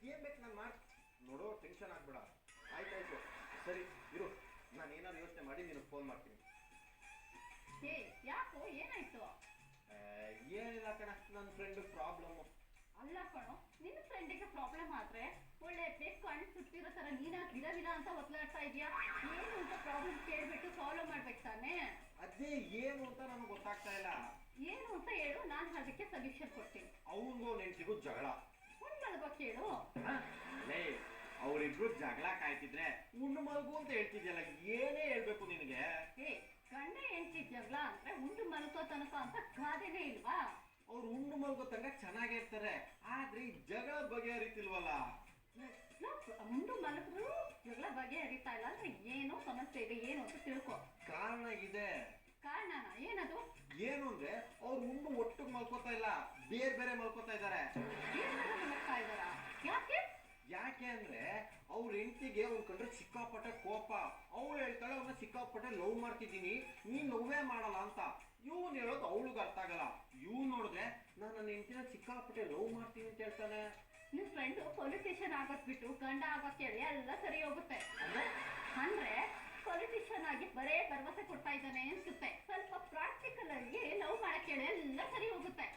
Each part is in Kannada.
ಏನ್ ಬೇಕು ನಾನು ಮಾಡಿ ನೋಡೋ, ಟೆನ್ಷನ್ ಆಗ್ಬೇಡ. ಆಯ್ತಾಯ್ತು, ಸರಿ ಇರು, ನಾನು ಏನಾದ್ರು ಯೋಚನೆ ಮಾಡಿ ನಿನಗೆ ಫೋನ್ ಮಾಡ್ತೀನಿ. ಹೇ ಯಾಕೋ ಏನಾಯ್ತು? ಏನಿಲ್ಲ ಕಣ, ನನ್ನ ಫ್ರೆಂಡ್ ಪ್ರಾಬ್ಲಮ್. ಅಲ್ಲ ಕಣೋ, ನಿನ್ನ ಫ್ರೆಂಡಿಗೆ ಪ್ರಾಬ್ಲಮ್ ಆದ್ರೆ ಒಳ್ಳೆ ಬೇಕು ಕಣ್ ಸುತ್ತಿರೋ ತರ ನೀನಾಗಿ ವಿಧ ಅಂತ ಒತ್ತಲಾಡ್ತಾ ಇದೀಯಾ. ಏನು ಅಂತ ಪ್ರಾಬ್ಲಮ್ ಕೇಳ್ಬಿಟ್ಟು ಸಾಲ್ವ್ ಮಾಡ್ಬೇಕು ತಾನೆ. ಅದೇ ಏನು ಅಂತ ನನಗೆ ಗೊತ್ತಾಗ್ತಾ ಇಲ್ಲ. ಏನು ಅಂತ ಹೇಳು, ನಾನು ಅದಕ್ಕೆ ಸೊಲ್ಯೂಷನ್ ಕೊಡ್ತೀನಿ. ಅವನಿಗೂ ನೆಂಟಿಗೂ ಜಗಳ. ಉಣ್ ಮಲ್ಗೋ ಕೇಳು. ಲೇ, ಅವರಿಬ್ರು ಜಗಳ ಕಾಯ್ತಿದ್ರೆ ಉಣ್ಣು ಮಲ್ಗು ಅಂತ ಹೇಳ್ತಿದ್ಯಲ್ಲ, ಏನೇ ಹೇಳ್ಬೇಕು ನಿನಗೆ? ಹೇ, ಗಂಡ ಹೆಂಡತಿ ಜಗಳ ಅಂದ್ರೆ ಉಂಡು ಮಲ್ಕೋ ತನಕ ಅಂತ ಗಾದೆನೇ ಇಲ್ವಾ? ಅವ್ರು ಉಂಡು ಮಲ್ಗೋ ತನಕ ಚೆನ್ನಾಗಿರ್ತಾರೆ, ಆದ್ರೆ ಈ ಜಗಳ ಬಗೆಹರಿತಿಲ್ವಲ್ಲ. ಉಂಡು ಮಲಗಿದ್ರು ಜಗಳ ಬಗೆಹರಿತಾ ಇಲ್ಲ ಅಂದ್ರೆ ಏನೋ ಸಮಸ್ಯೆ ಇದೆ. ಏನು ಅಂತ ತಿಳ್ಕೊ. ಕಾರಣ ಇದೆ. ಕಾರಣನ ಏನದು? ಏನು ಅಂದ್ರೆ ಅವ್ರು ಉಂಡು ಒಟ್ಟಿಗೆ ಮಲ್ಕೋತಾ ಇಲ್ಲ, ಬೇರೆ ಬೇರೆ ಮಲ್ಕೋತಾ ಇದಾರೆ. ಮಲಗ್ತಾ ಇದಾರ? ಯಾಕೆ? ಯಾಕೆ ಅಂದ್ರೆ ಅವ್ರ ಹೆಂಡತಿಗೆ ಅವ್ರು ಕಂಡ್ರೆ ಸಿಕ್ಕಾಪಟ್ಟೆ ಕೋಪ. ಅವಳು ಹೇಳ್ತಾಳೆ ಅವ್ನ ಸಿಕ್ಕಾಪಟ್ಟೆ ಲವ್ ಮಾಡ್ತಿದ್ದೀನಿ, ನೀನ್ ಲವ್ವೇ ಮಾಡಲ್ಲ ಅಂತ. ಇವನ್ ಹೇಳೋದು ಅವಳಿಗೆ ಅರ್ಥ ಆಗಲ್ಲ. ಇವ್ ನೋಡಿದ್ರೆ ನಾನು ನನ್ನ ಹೆಂಡತಿನ ಸಿಕ್ಕಾಪಟ್ಟೆ ಲವ್ ಮಾಡ್ತೀನಿ ಅಂತ ಹೇಳ್ತಾನೆ. ನಿಮ್ ಫ್ರೆಂಡ್ ಪೊಲಿಟಿಷಿಯನ್ ಆಗೋದ್ ಬಿಟ್ಟು ಗಂಡ ಆಗೋದ್ ಕೇಳಿ ಎಲ್ಲ ಸರಿ ಹೋಗುತ್ತೆ. ಅಂದ್ರೆ ಪೊಲಿಟಿಷಿಯನ್ ಆಗಿ ಬರೇ ಭರವಸೆ ಕೊಡ್ತಾ ಇದ್ದಾನೆ ಅನ್ಸುತ್ತೆ. ಸ್ವಲ್ಪ ಪ್ರಾಕ್ಟಿಕಲ್ ಆಗಿ ಲವ್ ಮಾಡಕ್ ಹೇಳಿ ಎಲ್ಲ ಸರಿ ಹೋಗುತ್ತೆ.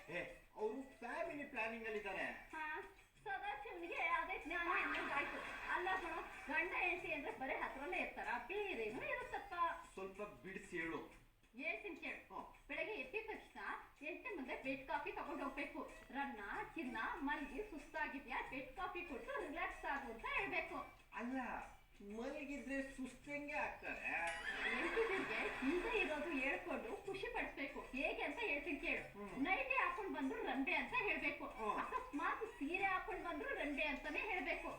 ಅವರು ಫ್ಯಾಮಿಲಿ ಪ್ಲಾನಿಂಗ್ ಅಲ್ಲಿ ಇದ್ದಾರೆ. ಸದಾಶಿವನಿಗೆ ಅದೇ ಜ್ಞಾನ ಇನ್ನೊಂದಾಯ್ತು. ಅಲ್ಲ ಕಣೋ, ಗಂಡ ಹೆಂಡತಿ ಅಂದ್ರೆ ಬರೀ ಹತ್ರಲ್ಲೇ ಇರ್ತಾರ, ಬೇರೇನು ಇರುತ್ತಪ್ಪ? ಸ್ವಲ್ಪ ಬಿಡಿಸಿ ಹೇಳು. ಹೇಳ್ತೀನಿ ಕೇಳು. ಬೆಳಗ್ಗೆ ಎದ್ದ ತಕ್ಷಣ ಹೆಂಡತಿ ಮುಂದೆ ಬೆಡ್ ಕಾಫಿ ತಗೊಂಡು ಹೋಗ್ಬೇಕು. ರನ್ನ ಚಿನ್ನ ಮಲ್ಗಿ ಸುಸ್ತಾಗಿದ್ಯಾ, ಬೆಡ್ ಕಾಫಿ ಕೊಟ್ಟು ರಿಲ್ಯಾಕ್ಸ್ ಆಗು ಅಂತ ಹೇಳ್ಬೇಕು. ಅಲ್ಲ, ಮಲಗಿದ್ರೆ ಸುಸ್ತಂಗೆ ಆಗ್ತಾರೆ. ಹೆಂಡತಿಗೆ ಹಿಂದೆ ಇರೋದು ಹೇಳ್ಕೊಂಡು ಖುಷಿ ಪಡಿಸ್ಬೇಕು. ಹೇಗೆ ಅಂತ ಹೇಳ್ತೀನಿ ಕೇಳು. ನೈಟಿ ಹಾಕೊಂಡ್ ಬಂದ್ರು ರಂಬೆ ಅಂತ ಹೇಳ್ಬೇಕು. ಅಕಸ್ಮಾತ್ ಸೀರೆ ಹಾಕೊಂಡ್ ಬಂದ್ರು ರಂಬೆ ಅಂತಾನೆ ಹೇಳ್ಬೇಕು.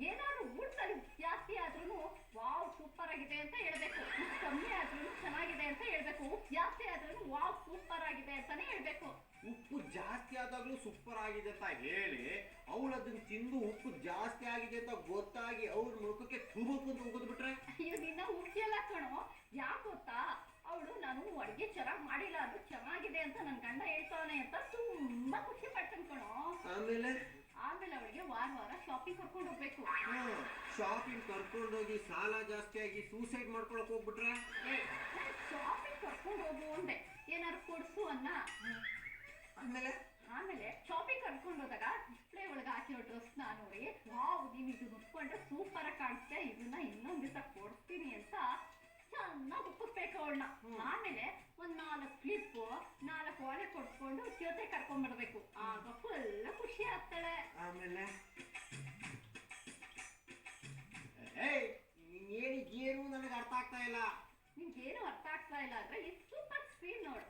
ಏನಾದ್ರು ಊಟದಲ್ಲಿ ಜಾಸ್ತಿ ಆದ್ರೂ ವಾವ್ ಸೂಪರ್ ಆಗಿದೆ ಅಂತ ಹೇಳ್ಬೇಕು. ಕಮ್ಮಿ ಆದ್ರೂ ಚೆನ್ನಾಗಿದೆ ಅಂತ ಹೇಳ್ಬೇಕು. ಉಪ್ಪು ಜಾಸ್ತಿ ಆದ್ರೂ ವಾವ್ ಸೂಪರ್ ಆಗಿದೆ ಅಂತಾನೆ ಹೇಳ್ಬೇಕು. ಉಪ್ಪು ಜಾಸ್ತಿ ಆದಾಗ್ಲೂ ಸೂಪರ್ ಆಗಿದೆ ಅಂತ ಹೇಳಿ ಅವಳು ಅದನ್ನ ತಿಂದು ಉಪ್ಪು ಜಾಸ್ತಿ ಆಗಿದೆ ಅಂತ ಗೊತ್ತಾಗಿ ಅವ್ರ ಮುಖಕ್ಕೆ ತುಬಕ್ಕೊಂದು ಉಗಿದ್ ಬಿಟ್ರೆ? ಅಯ್ಯೋ, ನಿನ್ನ ಉಗ್ಗಿಯಲ್ಲ ಕಣೋ. ಯಾಕೆ ಗೊತ್ತಾ, ಅವಳು ನಾನು ಅಡುಗೆ ಚೆನ್ನಾಗಿ ಮಾಡಿಲ್ಲ, ಅದು ಚೆನ್ನಾಗಿದೆ ಅಂತ ನನ್ ಗಂಡ ಹೇಳ್ತಾನೆ ಅಂತ ತುಂಬಾ ಖುಷಿ ಪಡ್ತಾನೆ ಕಣೋ. ಆಮೇಲೆ ಅವಳಿಗೆ ವಾರ ಶಾಪಿಂಗ್ ಕರ್ಕೊಂಡು ಹೋಗ್ಬೇಕು. ಶಾಪಿಂಗ್ ಕರ್ಕೊಂಡೋಗಿ ಸಾಲ ಜಾಸ್ತಿ ಆಗಿ ಸೂಸೈಡ್ ಮಾಡ್ಕೊಳಕ್ ಹೋಗ್ಬಿಟ್ರೆ? ಶಾಪಿಂಗ್ ಕರ್ಕೊಂಡು ಹೋಗು ಅಂದೆ, ಏನಾದ್ರು ಕೊಡ್ಸು ಅನ್ನ. ಆಮೇಲೆ ಶಾಪಿಂಗ್ ಕರ್ಕೊಂಡು ಹೋದಾಗ ಡಿಸ್ಪ್ಲೇ ಒಳಗೆ ಹಾಕಿರೋ ಡ್ರೆಸ್ ನ ನೋಡಿ, ವಾವ್ ನೀನ್ ಇದು ಉಟ್ಕೊಂಡ್ರೆ ಸೂಪರ್ ಆಗಿ ಕಾಣಿಸ್ತೆ, ಇದನ್ನ ಇನ್ನೊಂದ್ ದಿವಸ ಕೊಡ್ತೀನಿ ಅಂತ ಚೆನ್ನಾಗಿ ಉಪ್ಪಿಸ್ಬೇಕು ಅವಳನ್ನ. ಆಮೇಲೆ ಒಂದ್ 4 ಕ್ಲಿಪ್ 4 ಓಲೆ ಕೊಡ್ಸ್ಕೊಂಡು ಜೊತೆ ಕರ್ಕೊಂಡ್ ಬರ್ಬೇಕು. ಆಗ ಫುಲ್ ಖುಷಿ ಆಗ್ತಾಳೆ. ಆಮೇಲೆ ಏನು ನನಗೆ ಅರ್ಥ ಆಗ್ತಾ ಇಲ್ಲ. ನಿನ್ಗೇನು ಅರ್ಥ ಆಗ್ತಾ ಇಲ್ಲ ಅಂದ್ರೆ ಈ ಸೂಪರ್ ಸ್ಕ್ರೀನ್ ನೋಡು.